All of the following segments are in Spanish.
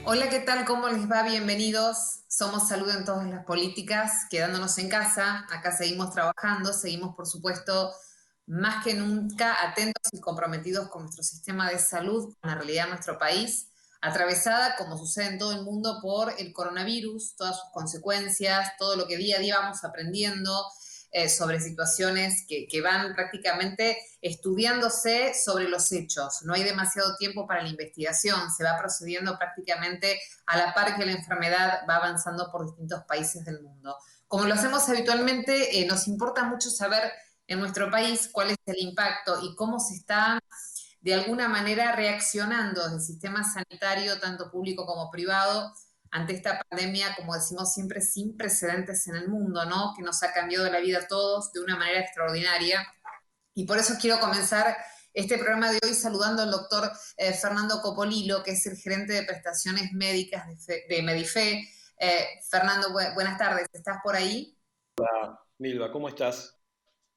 Hola, ¿qué tal? ¿Cómo les va? Bienvenidos. Somos Salud en todas las políticas, quedándonos en casa. Acá seguimos trabajando, seguimos, por supuesto, más que nunca atentos y comprometidos con nuestro sistema de salud, con la realidad de nuestro país, atravesada, como sucede en todo el mundo, por el coronavirus, todas sus consecuencias, todo lo que día a día vamos aprendiendo sobre situaciones que van prácticamente estudiándose sobre los hechos. No hay demasiado tiempo para la investigación, se va procediendo prácticamente a la par que la enfermedad va avanzando por distintos países del mundo. Como lo hacemos habitualmente, nos importa mucho saber en nuestro país cuál es el impacto y cómo se está de alguna manera reaccionando desde el sistema sanitario, tanto público como privado, ante esta pandemia, como decimos siempre, sin precedentes en el mundo, ¿no? Que nos ha cambiado la vida a todos de una manera extraordinaria. Y por eso quiero comenzar este programa de hoy saludando al doctor Fernando Copolilo, que es el gerente de prestaciones médicas de Medife. Fernando, buenas tardes, ¿estás por ahí? Milva, ¿cómo estás?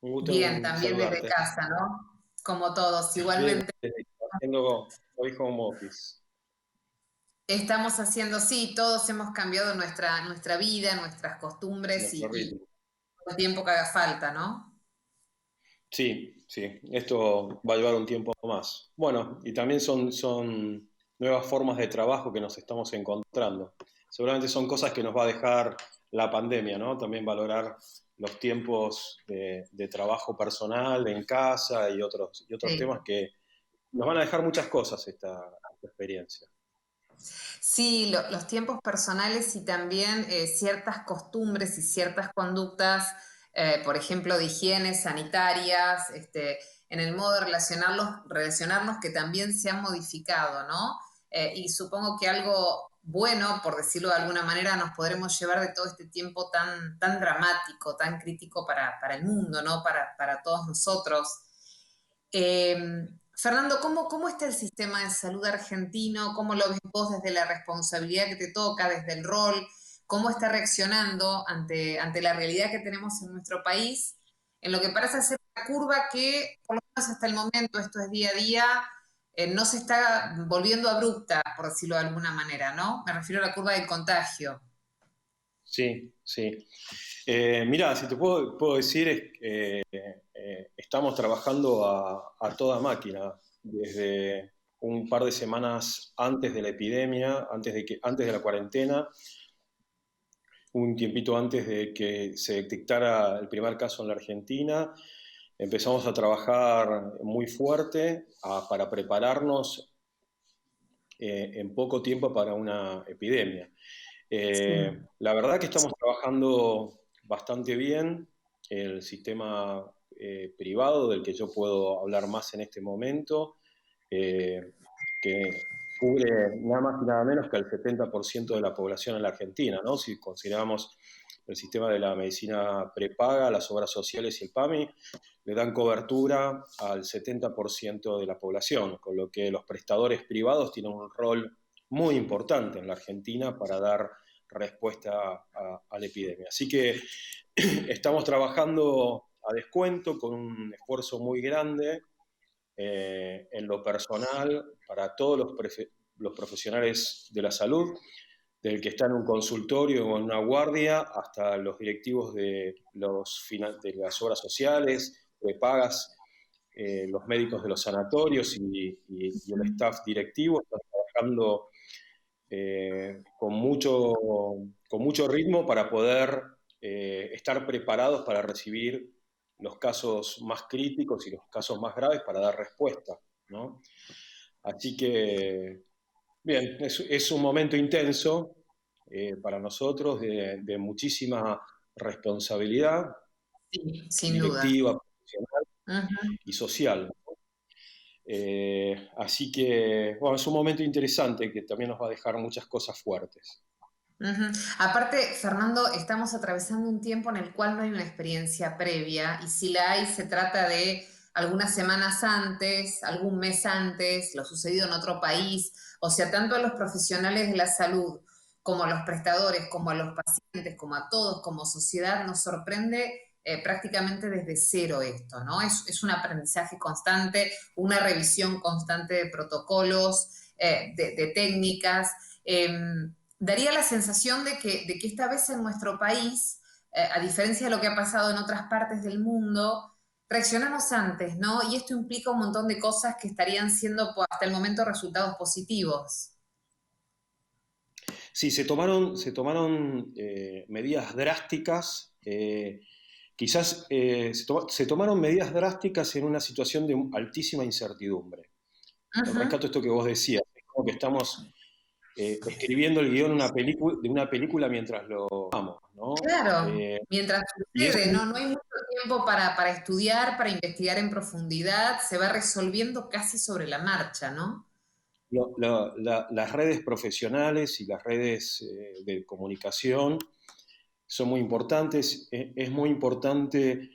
Un gusto Bien, en también desde saludarte. casa, ¿no? Como todos, Bien, igualmente. haciendo hoy home office. Estamos haciendo, sí, todos hemos cambiado nuestra vida, nuestras costumbres Nuestro y ritmo. el tiempo que haga falta, ¿no? Sí, sí, esto va a llevar un tiempo más. Bueno, y también son nuevas formas de trabajo que nos estamos encontrando. Seguramente son cosas que nos va a dejar la pandemia, ¿no? También valorar los tiempos de trabajo personal, en casa y otros Sí. temas que nos van a dejar muchas cosas esta experiencia. Sí, los tiempos personales y también ciertas costumbres y ciertas conductas, por ejemplo, de higiene sanitarias, en el modo de relacionarnos que también se han modificado, ¿no? Y supongo que algo bueno, por decirlo de alguna manera, nos podremos llevar de todo este tiempo tan dramático, tan crítico para el mundo, ¿no? Para todos nosotros. Fernando, ¿cómo está el sistema de salud argentino? ¿Cómo lo ves vos desde la responsabilidad que te toca, desde el rol? ¿Cómo está reaccionando ante la realidad que tenemos en nuestro país? En lo que parece ser una curva que, por lo menos hasta el momento, esto es día a día, no se está volviendo abrupta, por decirlo de alguna manera, ¿no? Me refiero a la curva del contagio. Sí, sí. Mira, si te puedo decir, estamos trabajando a toda máquina desde un par de semanas antes de la epidemia, antes de la cuarentena, un tiempito antes de que se detectara el primer caso en la Argentina. Empezamos a trabajar muy fuerte para prepararnos en poco tiempo para una epidemia. Sí, La verdad que estamos trabajando bastante bien. El sistema privado, del que yo puedo hablar más en este momento, eh, que cubre nada más y nada menos que el 70% de la población en la Argentina, ¿no? Si consideramos el sistema de la medicina prepaga, las obras sociales y el PAMI, le dan cobertura al 70% de la población, con lo que los prestadores privados tienen un rol muy importante en la Argentina para dar respuesta a la epidemia. Así que estamos trabajando a descuento con un esfuerzo muy grande en lo personal para todos los profesionales de la salud, del que está en un consultorio o en una guardia, hasta los directivos de las obras sociales, de pagas, los médicos de los sanatorios y el staff directivo, están trabajando con mucho ritmo para poder estar preparados para recibir los casos más críticos y los casos más graves para dar respuesta, ¿no? Así que, bien, es un momento intenso para nosotros de muchísima responsabilidad sí, sin duda. directiva, profesional Ujú. y social. Así que, bueno, es un momento interesante que también nos va a dejar muchas cosas fuertes. Ujú. Aparte, Fernando, estamos atravesando un tiempo en el cual no hay una experiencia previa y si la hay, se trata de algunas semanas antes, algún mes antes, lo sucedido en otro país. O sea, tanto a los profesionales de la salud como a los prestadores, como a los pacientes, como a todos, como sociedad, nos sorprende prácticamente desde cero esto, ¿no? Es un aprendizaje constante, una revisión constante de protocolos, de técnicas. daría la sensación de que esta vez en nuestro país, a diferencia de lo que ha pasado en otras partes del mundo, reaccionamos antes, ¿no? Y esto implica un montón de cosas que estarían siendo hasta el momento resultados positivos. Sí, se tomaron medidas drásticas, quizás se tomaron medidas drásticas en una situación de altísima incertidumbre. Ujú. Rescato esto que vos decías, es como que estamos escribiendo el guión de una película mientras lo vamos, ¿no? Claro, mientras Y eso sucede, ¿no? No hay mucho tiempo para estudiar, para investigar en profundidad, se va resolviendo casi sobre la marcha, ¿no? las redes profesionales y las redes de comunicación son muy importantes. Es muy importante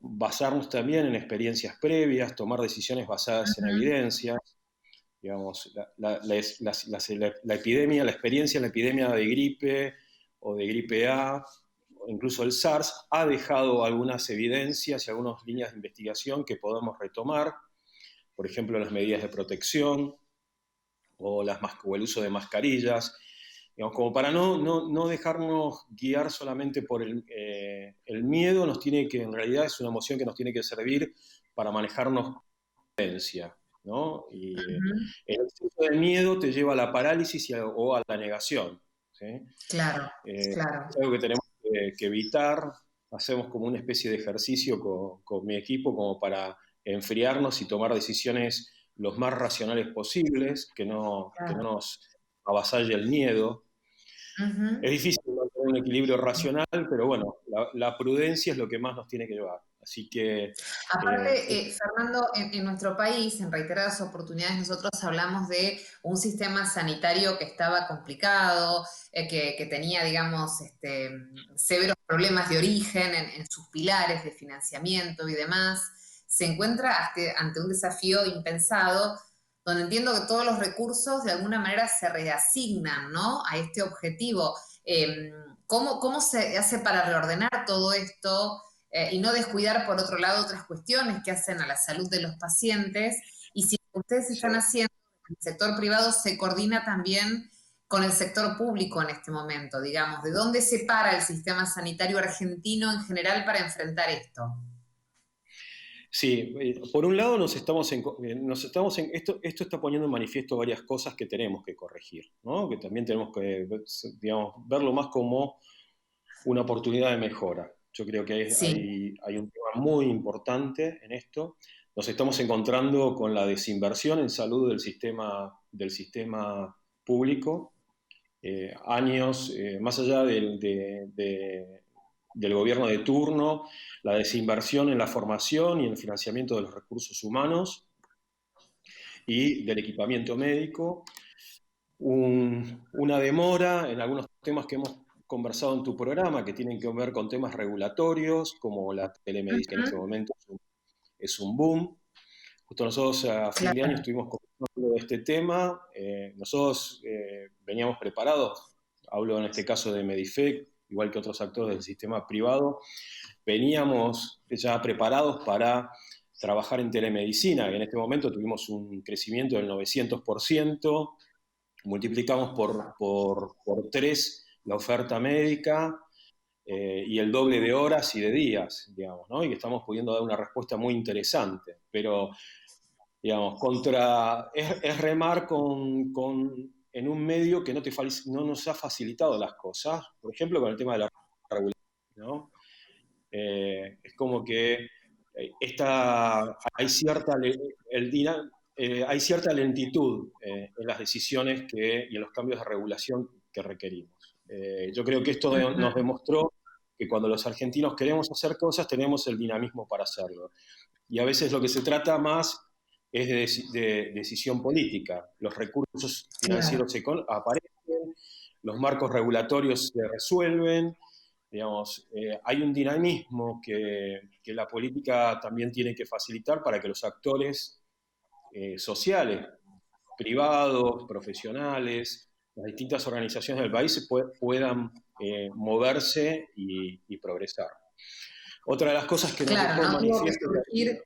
basarnos también en experiencias previas, tomar decisiones basadas en Ujú. evidencias. Digamos, la epidemia, la experiencia en la epidemia de gripe o de gripe A, o incluso el SARS, ha dejado algunas evidencias y algunas líneas de investigación que podemos retomar, por ejemplo, las medidas de protección o el uso de mascarillas, digamos, como para no dejarnos guiar solamente por el miedo, en realidad es una emoción que nos tiene que servir para manejarnos prudencia, ¿no? Y Ujú. el exceso del miedo te lleva a la parálisis o a la negación, ¿sí? Claro, claro. Es algo que tenemos que evitar. Hacemos como una especie de ejercicio con mi equipo como para enfriarnos y tomar decisiones los más racionales posibles, que no Claro. nos avasalle el miedo. Es Ujú. difícil mantener un equilibrio racional, pero bueno, la prudencia es lo que más nos tiene que llevar. Así que eh, Aparte, Fernando, en nuestro país, en reiteradas oportunidades, nosotros hablamos de un sistema sanitario que estaba complicado, que tenía, digamos, severos problemas de origen en sus pilares de financiamiento y demás. Se encuentra ante un desafío impensado, donde entiendo que todos los recursos de alguna manera se reasignan, ¿no? A este objetivo. ¿Cómo se hace para reordenar todo esto? Y no descuidar por otro lado otras cuestiones que hacen a la salud de los pacientes, y si lo que ustedes sí. están haciendo en el sector privado se coordina también con el sector público en este momento, digamos, ¿de dónde se para el sistema sanitario argentino en general para enfrentar esto? Sí, por un lado esto está poniendo en manifiesto varias cosas que tenemos que corregir, ¿no? Que también tenemos que, digamos, verlo más como una oportunidad de mejora. Yo creo que Sí. hay un tema muy importante en esto. Nos estamos encontrando con la desinversión en salud del sistema público, años, más allá del gobierno de turno, la desinversión en la formación y en el financiamiento de los recursos humanos y del equipamiento médico, una demora en algunos temas que hemos conversado en tu programa, que tienen que ver con temas regulatorios, como la telemedicina, que en este Ujú. momento es un boom. Justo nosotros a fin de año Claro. estuvimos conversando de este tema. Nosotros veníamos preparados, hablo en este caso de Medifec, igual que otros actores del sistema privado, veníamos ya preparados para trabajar en telemedicina. En este momento tuvimos un crecimiento del 900%, multiplicamos por 3 la oferta médica y el doble de horas y de días, digamos, ¿no? Y que estamos pudiendo dar una respuesta muy interesante. Pero digamos, es remar en un medio que no nos ha facilitado las cosas, por ejemplo, con el tema de la regulación, ¿no? Es como que hay cierta, hay cierta lentitud en las decisiones y en los cambios de regulación que requerimos. Yo creo que esto nos Ujú. demostró que cuando los argentinos queremos hacer cosas, tenemos el dinamismo para hacerlo. Y a veces lo que se trata más es de decisión política. Los recursos Claro. financieros aparecen, los marcos regulatorios se resuelven, digamos, hay un dinamismo que la política también tiene que facilitar para que los actores sociales, privados, profesionales, las distintas organizaciones del país puedan moverse y progresar. Otra de las cosas que nos Claro, dejó en ¿no? Tuvo que manifiesto. surgir.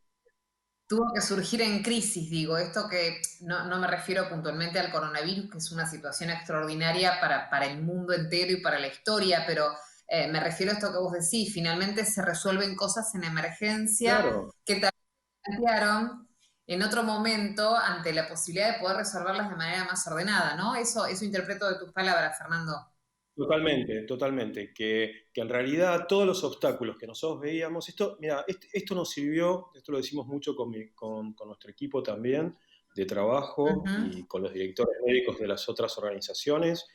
tuvo que surgir en crisis, digo, esto que no me refiero puntualmente al coronavirus, que es una situación extraordinaria para el mundo entero y para la historia, pero me refiero a esto que vos decís, finalmente se resuelven cosas en emergencia Claro, que tal vez plantearon en otro momento ante la posibilidad de poder resolverlas de manera más ordenada, ¿no? Eso interpreto de tus palabras, Fernando. totalmente, totalmente. Que en realidad todos los obstáculos que nosotros veíamos, esto, mira, esto nos sirvió, esto lo decimos mucho con nuestro equipo también de trabajo Ujú. y con los directores médicos de las otras organizaciones,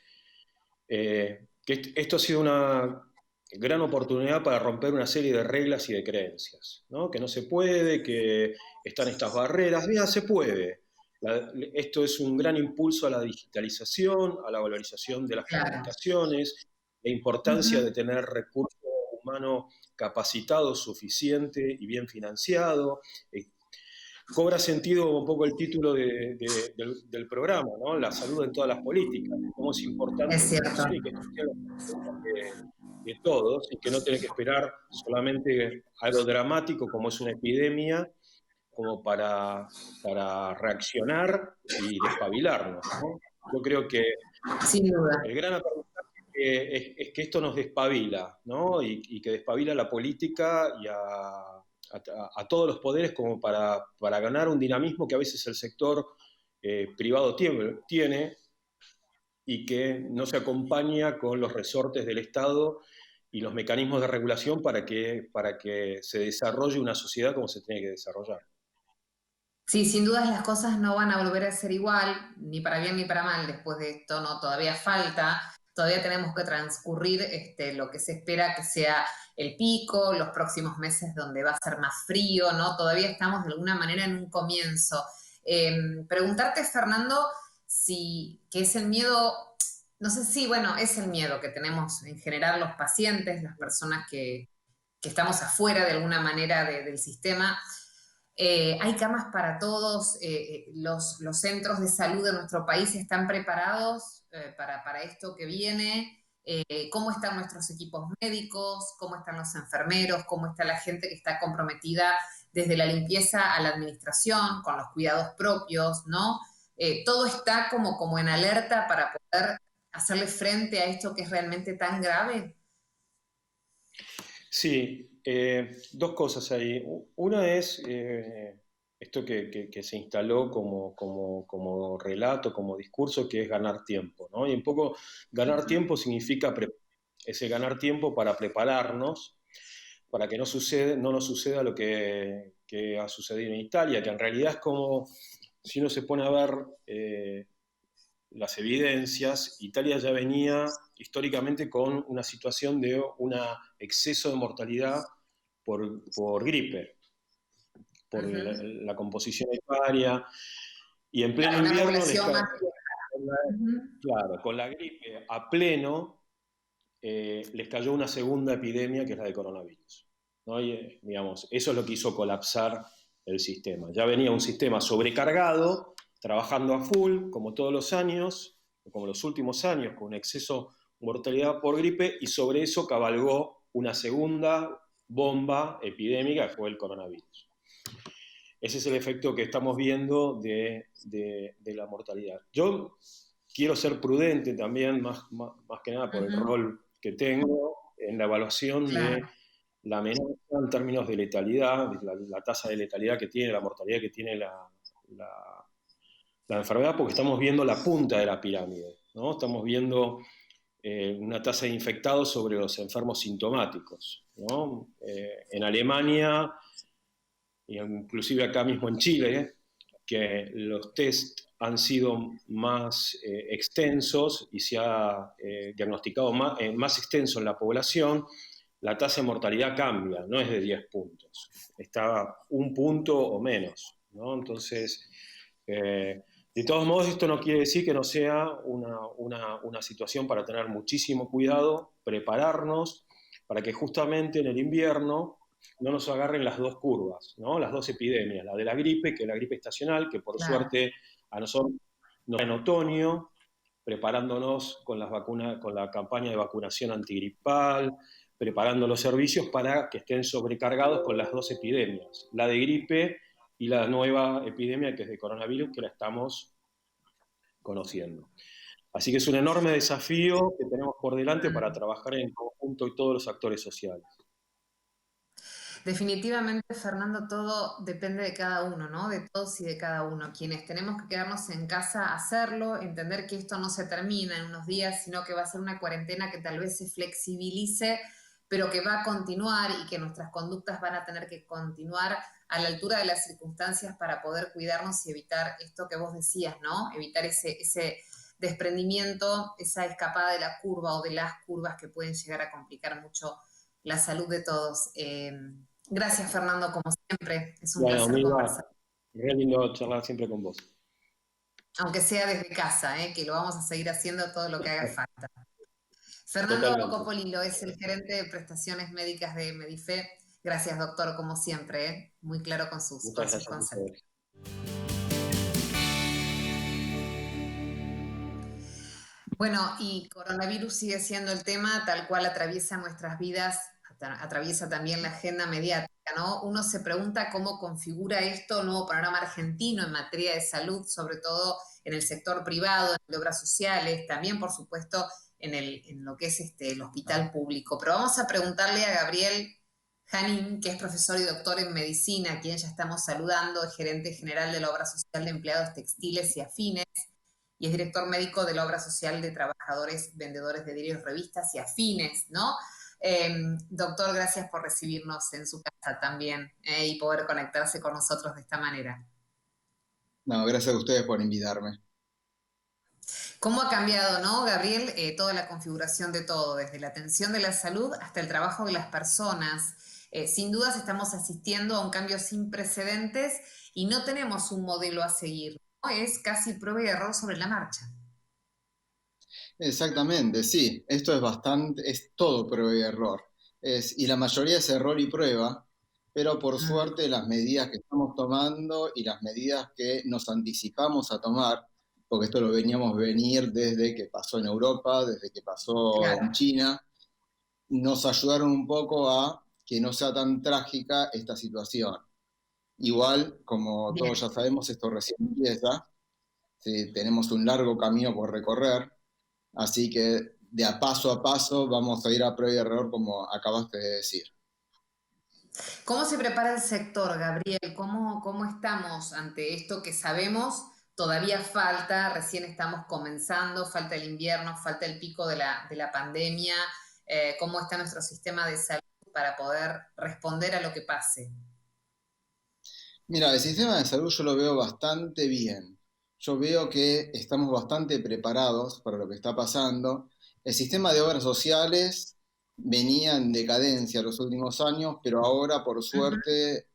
que esto ha sido una gran oportunidad para romper una serie de reglas y de creencias, ¿no? Que no se puede, que están estas barreras. Mira, se puede. Esto es un gran impulso a la digitalización, a la valorización de las Claro. comunicaciones, la importancia de Ujú. tener recursos humanos capacitados, suficiente y bien financiado. Cobra sentido un poco el título del programa, ¿no? La salud en todas las políticas, cómo es importante Es esta cierto. cuestión y que esto sea la prioridad de todos y que no tiene que esperar solamente algo dramático como es una epidemia como para reaccionar y despabilarnos, ¿no? Yo creo que Sin duda. el gran aprendizaje es que esto nos despabila, ¿no? Y que despabila a la política y a todos los poderes como para ganar un dinamismo que a veces el sector privado tiene y que no se acompaña con los resortes del Estado y los mecanismos de regulación para que se desarrolle una sociedad como se tiene que desarrollar. Sí, sin dudas las cosas no van a volver a ser igual, ni para bien ni para mal, después de esto, no, todavía falta, todavía tenemos que transcurrir lo que se espera que sea el pico, los próximos meses donde va a ser más frío, ¿no? Todavía estamos de alguna manera en un comienzo. Preguntarte, Fernando, si, que es el miedo, no sé si, bueno, es el miedo que tenemos en general los pacientes, las personas que estamos afuera de alguna manera del sistema. Hay camas para todos, los centros de salud de nuestro país están preparados para esto que viene. ¿Cómo están nuestros equipos médicos? ¿Cómo están los enfermeros? ¿Cómo está la gente que está comprometida desde la limpieza a la administración, con los cuidados propios, ¿no? Todo está como en alerta para poder hacerle frente a esto que es realmente tan grave. Sí, dos cosas ahí. Una es esto que se instaló como relato, como discurso, que es ganar tiempo, ¿no? Y un poco ganar tiempo significa ese ganar tiempo para prepararnos, para que no nos suceda lo que ha sucedido en Italia, que en realidad es como, si uno se pone a ver las evidencias, Italia ya venía históricamente con una situación de un exceso de mortalidad por gripe, por Ujú. la composición etaria, y en pleno Claro, una invierno población más con la, vieja. claro, con la gripe a pleno, les cayó una segunda epidemia que es la de coronavirus, ¿no? Y, digamos, eso es lo que hizo colapsar el sistema. Ya venía un sistema sobrecargado, trabajando a full, como todos los años, como los últimos años, con un exceso de mortalidad por gripe, y sobre eso cabalgó una segunda bomba epidémica que fue el coronavirus. Ese es el efecto que estamos viendo de la mortalidad. Yo quiero ser prudente también, más que nada por el Ujú. rol que tengo en la evaluación Claro. de la amenaza en términos de letalidad, de la tasa de letalidad que tiene, la mortalidad que tiene la, la enfermedad, porque estamos viendo la punta de la pirámide, ¿no? Estamos viendo una tasa de infectados sobre los enfermos sintomáticos, ¿no? En Alemania, inclusive acá mismo en Chile, que los test han sido más extensos y se ha diagnosticado más extenso en la población, la tasa de mortalidad cambia, no es de 10 puntos, está un punto o menos, ¿no? Entonces, de todos modos, esto no quiere decir que no sea una situación para tener muchísimo cuidado, prepararnos para que justamente en el invierno no nos agarren las dos curvas, ¿no? Las dos epidemias, la de la gripe, que es la gripe estacional, que por Claro. suerte a nosotros nos en otoño, preparándonos con las vacunas, con la campaña de vacunación antigripal, preparando los servicios para que estén sobrecargados con las dos epidemias, la de gripe y la nueva epidemia que es de coronavirus, que la estamos conociendo. Así que es un enorme desafío que tenemos por delante para trabajar en conjunto y todos los actores sociales. Definitivamente, Fernando, todo depende de cada uno, ¿no? De todos y de cada uno. Quienes tenemos que quedarnos en casa, hacerlo, entender que esto no se termina en unos días, sino que va a ser una cuarentena que tal vez se flexibilice, pero que va a continuar y que nuestras conductas van a tener que continuar a la altura de las circunstancias para poder cuidarnos y evitar esto que vos decías, ¿no? Evitar ese desprendimiento, esa escapada de la curva o de las curvas que pueden llegar a complicar mucho la salud de todos. Gracias, Fernando, como siempre. Es un Bueno, placer amiga, conversar, re lindo charlar siempre con vos. aunque sea desde casa, que lo vamos a seguir haciendo todo lo que haga falta. Fernando Totalmente. Copolilo es el gerente de prestaciones médicas de Medife. Gracias, doctor, como siempre, muy claro con sus Muchas gracias a conceptos. ustedes. Bueno, y coronavirus sigue siendo el tema tal cual atraviesa nuestras vidas, atraviesa también la agenda mediática, ¿no? Uno se pregunta cómo configura esto nuevo panorama argentino en materia de salud, sobre todo en el sector privado, en el de obras sociales, también, por supuesto, en lo que es el hospital público. Pero vamos a preguntarle a Gabriel Janín, que es profesor y doctor en medicina, a quien ya estamos saludando, es gerente general de la obra social de empleados textiles y afines y es director médico de la obra social de trabajadores vendedores de diarios, revistas y afines, ¿no? Doctor, gracias por recibirnos en su casa también y poder conectarse con nosotros de esta manera. No, gracias a ustedes por invitarme. ¿Cómo ha cambiado, no, Gabriel, toda la configuración de todo, desde la atención de la salud hasta el trabajo de las personas? Sin dudas estamos asistiendo a un cambio sin precedentes y no tenemos un modelo a seguir, ¿no? Es casi prueba y error sobre la marcha. Exactamente, sí, esto es bastante, es todo prueba y error. Y la mayoría es error y prueba, pero por Mm, suerte las medidas que estamos tomando y las medidas que nos anticipamos a tomar, porque esto lo veníamos venir desde que pasó en Europa, desde que pasó en claro, China, nos ayudaron un poco a que no sea tan trágica esta situación. Igual, como todos bien. ya sabemos, esto recién empieza, ¿sí? Tenemos un largo camino por recorrer. Así que de a paso vamos a ir a prueba y error, como acabaste de decir. ¿Cómo se prepara el sector, Gabriel? ¿Cómo estamos ante esto que sabemos? Todavía falta, recién estamos comenzando, falta el invierno, falta el pico de la pandemia. ¿Cómo está nuestro sistema de salud para poder responder a lo que pase? Mira, el sistema de salud yo lo veo bastante bien. Yo veo que estamos bastante preparados para lo que está pasando. El sistema de obras sociales venía en decadencia los últimos años, pero ahora, por Ujú. suerte,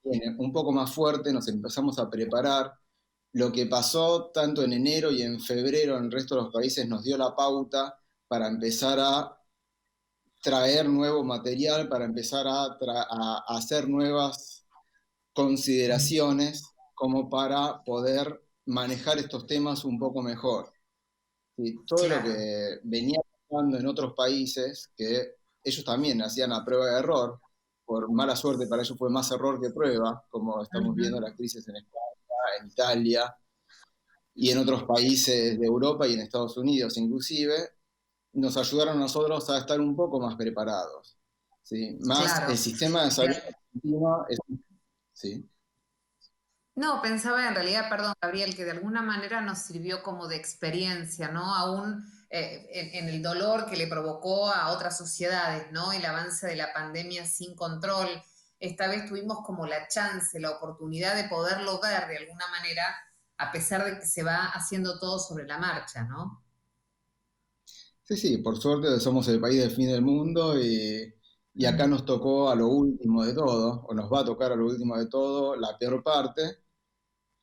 viene un poco más fuerte, nos empezamos a preparar. Lo que pasó tanto en enero y en febrero en el resto de los países nos dio la pauta para empezar a traer nuevo material, para empezar a hacer nuevas consideraciones como para poder manejar estos temas un poco mejor. ¿Sí? Todo lo Claro. que venía pasando en otros países, que ellos también hacían a prueba de error, por mala suerte para ellos fue más error que prueba, como estamos viendo Ujú. las crisis en España, en Italia y en otros países de Europa y en Estados Unidos inclusive, nos ayudaron a nosotros a estar un poco más preparados. ¿Sí? Más Claro. el sistema de salud argentino es... ¿Sí? No, pensaba en realidad, perdón, Gabriel, que de alguna manera nos sirvió como de experiencia, ¿no? Aún en el dolor que le provocó a otras sociedades, ¿no? El avance de la pandemia sin control. Esta vez tuvimos como la chance, la oportunidad de poderlo ver de alguna manera, a pesar de que se va haciendo todo sobre la marcha, ¿no? Sí, sí, por suerte somos el país del fin del mundo y acá Mm. nos tocó a lo último de todo, o nos va a tocar a lo último de todo, la peor parte,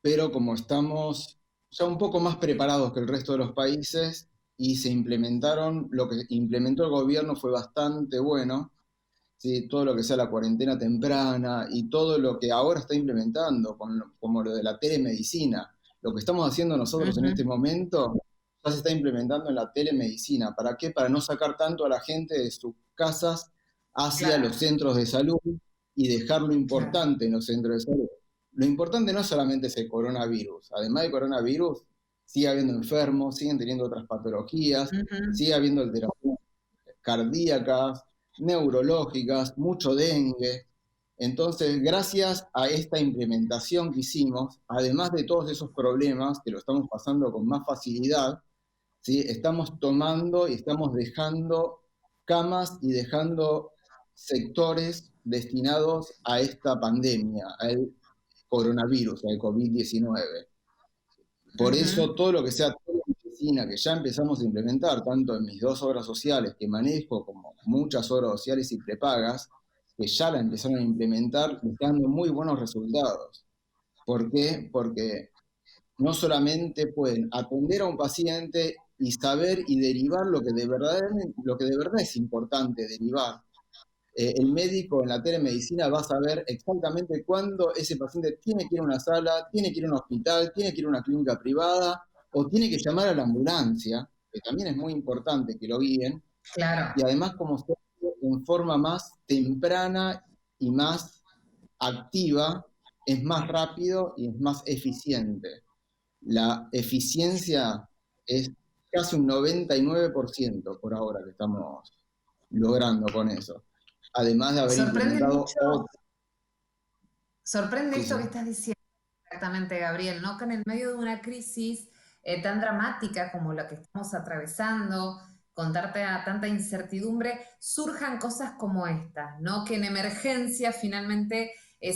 pero como estamos ya un poco más preparados que el resto de los países y se implementaron, lo que implementó el gobierno fue bastante bueno, ¿sí? Todo lo que sea la cuarentena temprana y todo lo que ahora está implementando, como lo de la telemedicina. Lo que estamos haciendo nosotros en Ujú. este momento ya se está implementando en la telemedicina. ¿Para qué? Para no sacar tanto a la gente de sus casas hacia Claro, los centros de salud y dejar lo claro. importante en los centros de salud. lo importante no solamente es el coronavirus. Además del coronavirus, sigue habiendo enfermos, siguen teniendo otras patologías, sigue habiendo alteraciones cardíacas, neurológicas, mucho dengue. Entonces, gracias a esta implementación que hicimos, además de todos esos problemas que lo estamos pasando con más facilidad, ¿sí? Estamos tomando y estamos dejando camas y dejando sectores destinados a esta pandemia, al coronavirus, al COVID-19. Por eso todo lo que sea telemedicina que ya empezamos a implementar, tanto en mis 2 obras sociales que manejo, como muchas obras sociales y prepagas, que ya la empezaron a implementar, me están dando muy buenos resultados. ¿Por qué? Porque no solamente pueden atender a un paciente y saber y derivar lo que de verdad es importante derivar. El médico en la telemedicina va a saber exactamente cuándo ese paciente tiene que ir a una sala, tiene que ir a un hospital, tiene que ir a una clínica privada o tiene que llamar a la ambulancia, que también es muy importante que lo guíen, Claro. y además como se hace en forma más temprana y más activa, es más rápido y es más eficiente. La eficiencia es casi un 99% por ahora que estamos logrando con eso. Además de haber Sorprende implementado mucho, otro. sorprende Sí, esto sí. que estás diciendo exactamente, Gabriel, ¿no? Que en el medio de una crisis tan dramática como la que estamos atravesando, con tanta incertidumbre, surjan cosas como estas, ¿no? Que en emergencia finalmente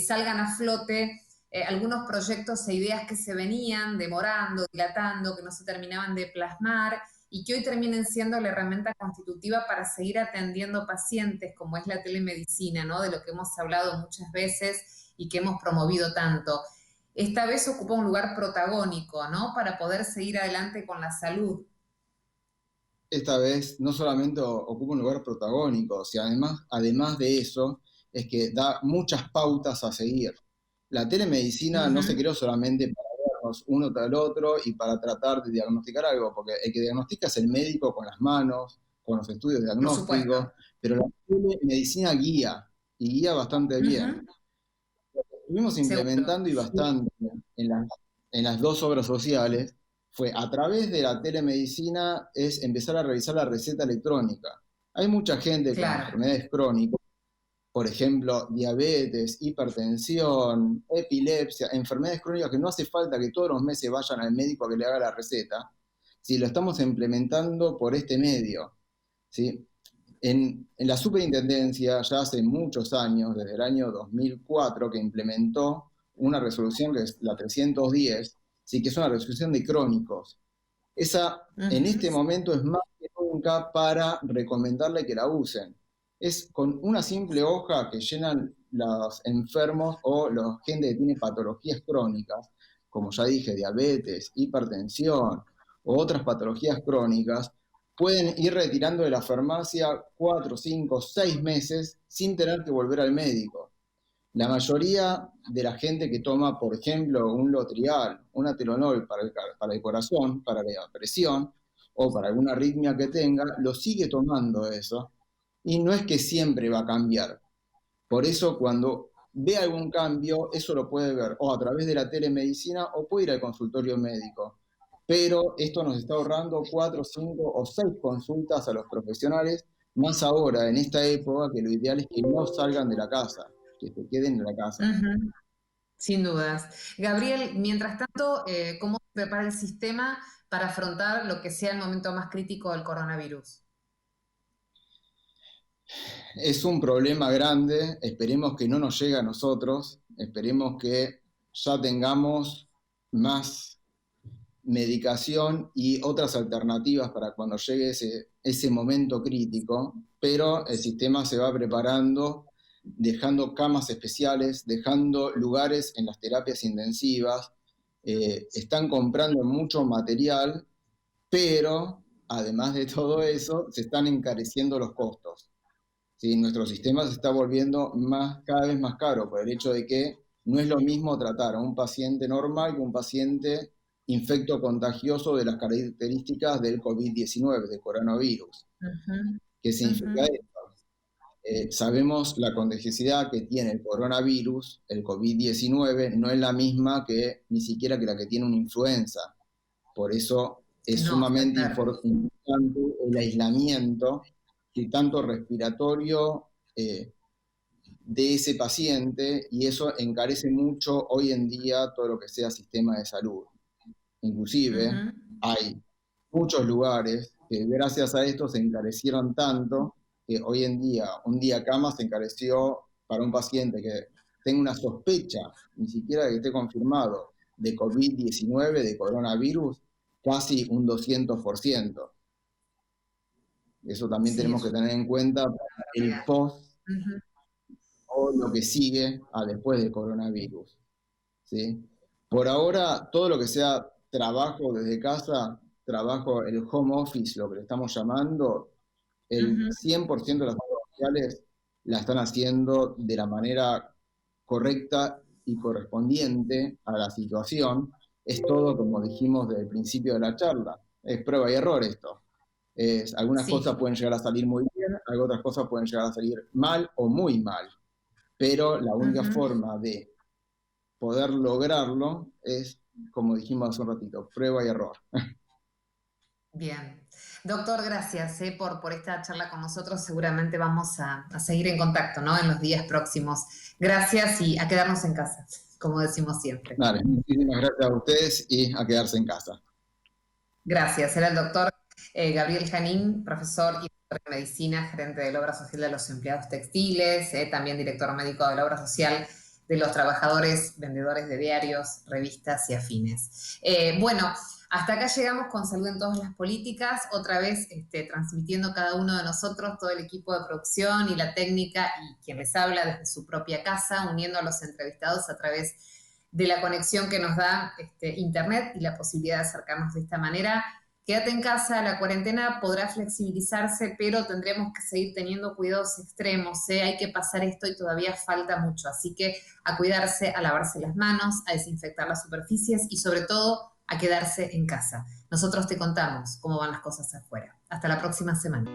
salgan a flote algunos proyectos e ideas que se venían demorando, dilatando, que no se terminaban de plasmar y que hoy terminen siendo la herramienta constitutiva para seguir atendiendo pacientes, como es la telemedicina, ¿no? De lo que hemos hablado muchas veces y que hemos promovido tanto. Esta vez ocupa un lugar protagónico, ¿no? Para poder seguir adelante con la salud. Esta vez no solamente ocupa un lugar protagónico, sino además de eso, es que da muchas pautas a seguir. La telemedicina no se creó solamente para vernos uno tras el otro y para tratar de diagnosticar algo, porque el que diagnostica es el médico con las manos, con los estudios Por supuesto. diagnósticos, pero la telemedicina guía, y guía bastante bien. Estuvimos Seguro. implementando y bastante en las 2 obras sociales fue a través de la telemedicina es empezar a revisar la receta electrónica. Hay mucha gente con Claro. enfermedades crónicas, por ejemplo, diabetes, hipertensión, epilepsia, enfermedades crónicas que no hace falta que todos los meses vayan al médico a que le haga la receta, si lo estamos implementando por este medio, ¿sí? En la superintendencia, ya hace muchos años, desde el año 2004, que implementó una resolución que es la 310, sí, que es una resolución de crónicos. Esa, en este momento, es más que nunca para recomendarle que la usen. Es con una simple hoja que llenan los enfermos o la gente que tiene patologías crónicas, como ya dije, diabetes, hipertensión o otras patologías crónicas, pueden ir retirando de la farmacia 4, 5, 6 meses sin tener que volver al médico. La mayoría de la gente que toma, por ejemplo, un Lotrial, un Ateronol para el corazón, para la presión o para alguna arritmia que tenga, lo sigue tomando eso. Y no es que siempre va a cambiar. Por eso cuando ve algún cambio, eso lo puede ver o a través de la telemedicina o puede ir al consultorio médico. Pero esto nos está ahorrando 4, 5 o 6 consultas a los profesionales, más ahora en esta época que lo ideal es que no salgan de la casa, que se queden en la casa. Sin dudas. Gabriel, mientras tanto, ¿cómo se prepara el sistema para afrontar lo que sea el momento más crítico del coronavirus? Es un problema grande, esperemos que no nos llegue a nosotros, esperemos que ya tengamos más medicación y otras alternativas para cuando llegue ese momento crítico, pero el sistema se va preparando, dejando camas especiales, dejando lugares en las terapias intensivas, están comprando mucho material, pero además de todo eso, se están encareciendo los costos. ¿Sí? Nuestro sistema se está volviendo cada vez más caro por el hecho de que no es lo mismo tratar a un paciente normal que un paciente infecto contagioso de las características del COVID-19, del coronavirus, que significa esto. Sabemos la contagiosidad que tiene el coronavirus, el COVID-19, no es la misma que ni siquiera que la que tiene una influenza. Por eso es sumamente importante el aislamiento, y tanto respiratorio de ese paciente, y eso encarece mucho hoy en día todo lo que sea sistema de salud. Inclusive hay muchos lugares que gracias a esto se encarecieron tanto que hoy en día un día cama se encareció para un paciente que tenga una sospecha, ni siquiera que esté confirmado, de COVID-19, de coronavirus, casi un 200%. Eso también tenemos que tener en cuenta para el post o lo que sigue a después del coronavirus, ¿sí? Por ahora, todo lo que sea trabajo desde casa, trabajo, el home office, lo que le estamos llamando, el 100% de las redes sociales la están haciendo de la manera correcta y correspondiente a la situación. Es todo, como dijimos desde el principio de la charla, es prueba y error esto. Algunas cosas pueden llegar a salir muy bien, otras cosas pueden llegar a salir mal o muy mal, pero la única forma de poder lograrlo es, como dijimos hace un ratito, prueba y error. Bien. Doctor, gracias por esta charla con nosotros. Seguramente vamos a seguir en contacto, ¿no? En los días próximos. Gracias y a quedarnos en casa, como decimos siempre. Dale, muchísimas gracias a ustedes y a quedarse en casa. Gracias. Era el doctor Gabriel Janín, profesor y doctor en medicina, gerente de la obra social de los empleados textiles, también director médico de la obra social de los trabajadores, vendedores de diarios, revistas y afines. Bueno, hasta acá llegamos con Salud en Todas las Políticas, otra vez transmitiendo cada uno de nosotros, todo el equipo de producción y la técnica y quien les habla desde su propia casa, uniendo a los entrevistados a través de la conexión que nos da Internet y la posibilidad de acercarnos de esta manera. Quédate en casa, la cuarentena podrá flexibilizarse, pero tendremos que seguir teniendo cuidados extremos, Hay que pasar esto y todavía falta mucho, así que a cuidarse, a lavarse las manos, a desinfectar las superficies y sobre todo a quedarse en casa. Nosotros te contamos cómo van las cosas afuera. Hasta la próxima semana.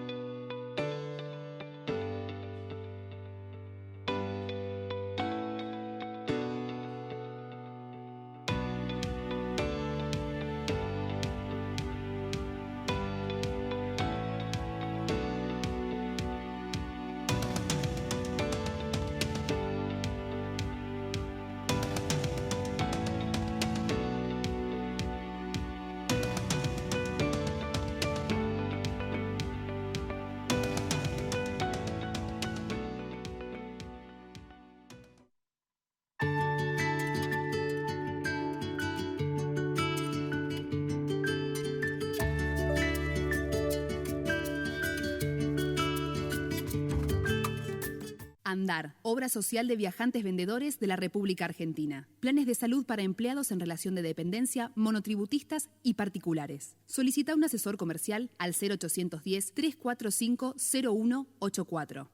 ANDAR, Obra Social de Viajantes Vendedores de la República Argentina. Planes de salud para empleados en relación de dependencia, monotributistas y particulares. Solicita un asesor comercial al 0810 345 0184.